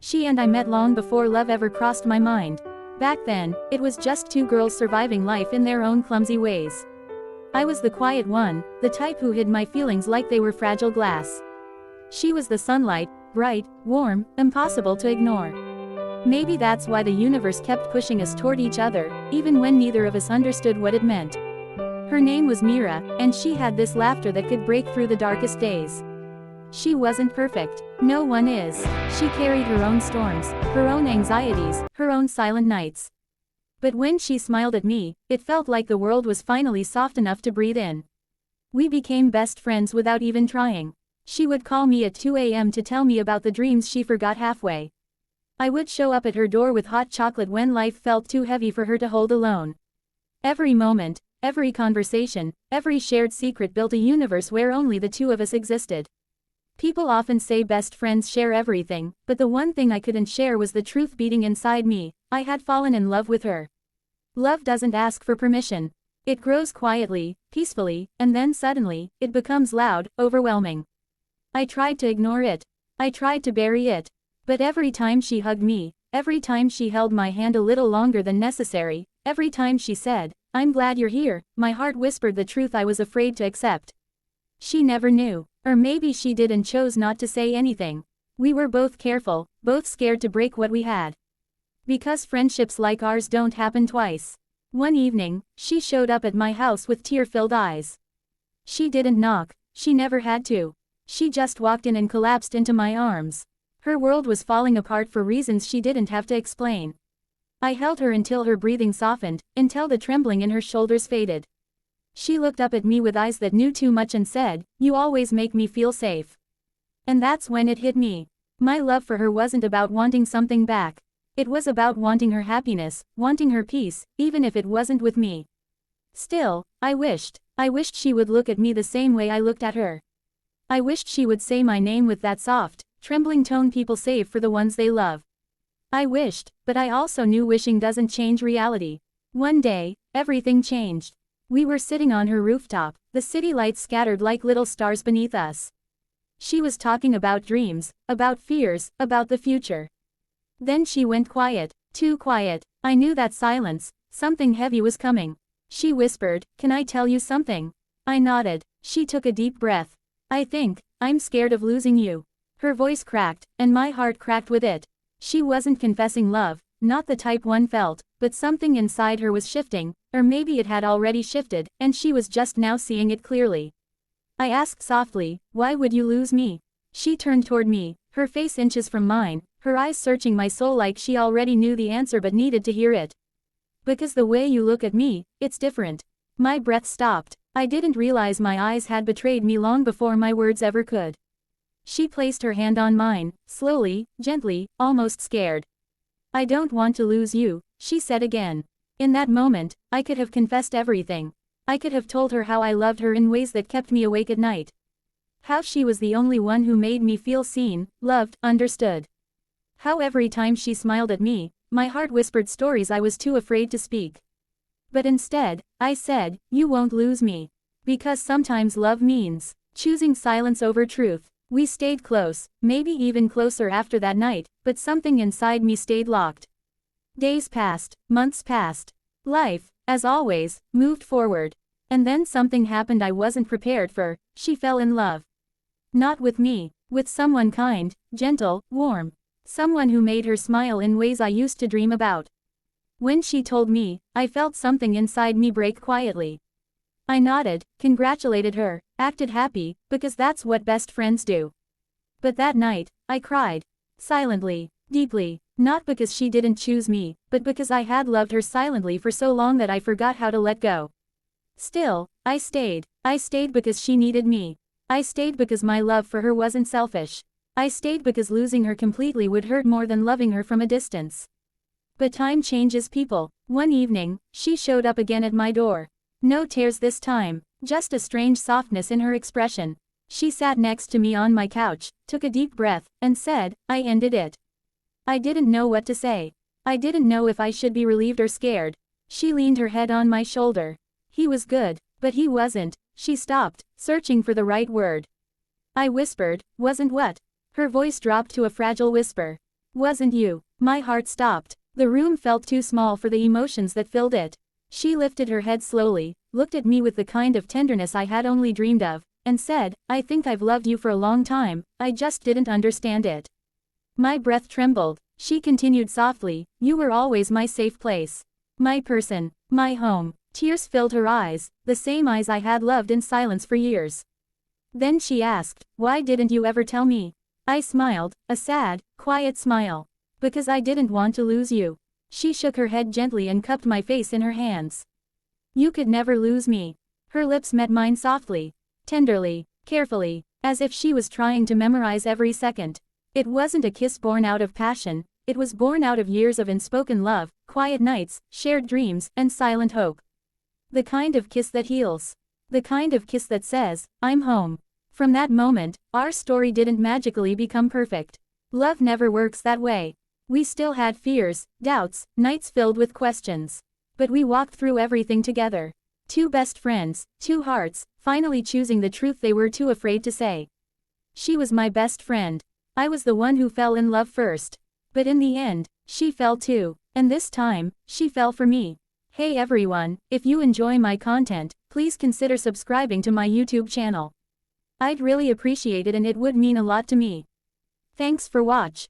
She and I met long before love ever crossed my mind. Back then, it was just two girls surviving life in their own clumsy ways. I was the quiet one, the type who hid my feelings like they were fragile glass. She was the sunlight, bright, warm, impossible to ignore. Maybe that's why the universe kept pushing us toward each other, even when neither of us understood what it meant. Her name was Mira, and she had this laughter that could break through the darkest days. She wasn't perfect. No one is. She carried her own storms, her own anxieties, her own silent nights. But when she smiled at me, it felt like the world was finally soft enough to breathe in. We became best friends without even trying. She would call me at 2 a.m. to tell me about the dreams she forgot halfway. I would show up at her door with hot chocolate when life felt too heavy for her to hold alone. Every moment, every conversation, every shared secret built a universe where only the two of us existed. People often say best friends share everything, but the one thing I couldn't share was the truth beating inside me. I had fallen in love with her. Love doesn't ask for permission. It grows quietly, peacefully, and then suddenly, it becomes loud, overwhelming. I tried to ignore it. I tried to bury it. But every time she hugged me, every time she held my hand a little longer than necessary, every time she said, "I'm glad you're here," my heart whispered the truth I was afraid to accept. She never knew. Or maybe she did and chose not to say anything. We were both careful, both scared to break what we had. Because friendships like ours don't happen twice. One evening, she showed up at my house with tear-filled eyes. She didn't knock. She never had to. She just walked in and collapsed into my arms. Her world was falling apart for reasons she didn't have to explain. I held her until her breathing softened, until the trembling in her shoulders faded. She looked up at me with eyes that knew too much and said, "You always make me feel safe." And that's when it hit me. My love for her wasn't about wanting something back. It was about wanting her happiness, wanting her peace, even if it wasn't with me. Still, I wished she would look at me the same way I looked at her. I wished she would say my name with that soft, trembling tone people save for the ones they love. I wished, but I also knew wishing doesn't change reality. One day, everything changed. We were sitting on her rooftop, the city lights scattered like little stars beneath us. She was talking about dreams, about fears, about the future. Then she went quiet, too quiet. I knew that silence, something heavy was coming. She whispered, "Can I tell you something?" I nodded. She took a deep breath. I'm scared of losing you." Her voice cracked, and my heart cracked with it. She wasn't confessing love, not the type one felt, but something inside her was shifting, or maybe it had already shifted, and she was just now seeing it clearly. I asked softly, "Why would you lose me?" She turned toward me, her face inches from mine, her eyes searching my soul like she already knew the answer but needed to hear it. "Because the way you look at me, it's different." My breath stopped. I didn't realize my eyes had betrayed me long before my words ever could. She placed her hand on mine, slowly, gently, almost scared. "I don't want to lose you," she said again. In that moment, I could have confessed everything. I could have told her how I loved her in ways that kept me awake at night. How she was the only one who made me feel seen, loved, understood. How every time she smiled at me, my heart whispered stories I was too afraid to speak. But instead, I said, "You won't lose me." Because sometimes love means choosing silence over truth. We stayed close, maybe even closer after that night, but something inside me stayed locked. Days passed, months passed. Life, as always, moved forward. And then something happened I wasn't prepared for. She fell in love. Not with me, with someone kind, gentle, warm. Someone who made her smile in ways I used to dream about. When she told me, I felt something inside me break quietly. I nodded, congratulated her, acted happy, because that's what best friends do. But that night, I cried. Silently, deeply, not because she didn't choose me, but because I had loved her silently for so long that I forgot how to let go. Still, I stayed. I stayed because she needed me. I stayed because my love for her wasn't selfish. I stayed because losing her completely would hurt more than loving her from a distance. But time changes people. One evening, she showed up again at my door. No tears this time, just a strange softness in her expression. She sat next to me on my couch, took a deep breath, and said, "I ended it." I didn't know what to say. I didn't know if I should be relieved or scared. She leaned her head on my shoulder. "He was good, but he wasn't." She stopped, searching for the right word. I whispered, "Wasn't what?" Her voice dropped to a fragile whisper. Wasn't you? My heart stopped. The room felt too small for the emotions that filled it. She lifted her head slowly, looked at me with the kind of tenderness I had only dreamed of, and said, I think I've loved you for a long time, I just didn't understand it. My breath trembled. She continued softly, you were always my safe place. My person. My home. Tears filled her eyes, the same eyes I had loved in silence for years. Then she asked, why didn't you ever tell me? I smiled, a sad, quiet smile. Because I didn't want to lose you. She shook her head gently and cupped my face in her hands. You could never lose me. Her lips met mine softly, tenderly, carefully, as if she was trying to memorize every second. It wasn't a kiss born out of passion, it was born out of years of unspoken love, quiet nights, shared dreams, and silent hope. The kind of kiss that heals. The kind of kiss that says, I'm home. From that moment, our story didn't magically become perfect. Love never works that way. We still had fears, doubts, nights filled with questions. But we walked through everything together. Two best friends, two hearts, finally choosing the truth they were too afraid to say. She was my best friend. I was the one who fell in love first. But in the end, she fell too. And this time, she fell for me. Hey everyone, if you enjoy my content, please consider subscribing to my YouTube channel. I'd really appreciate it and it would mean a lot to me. Thanks for watch.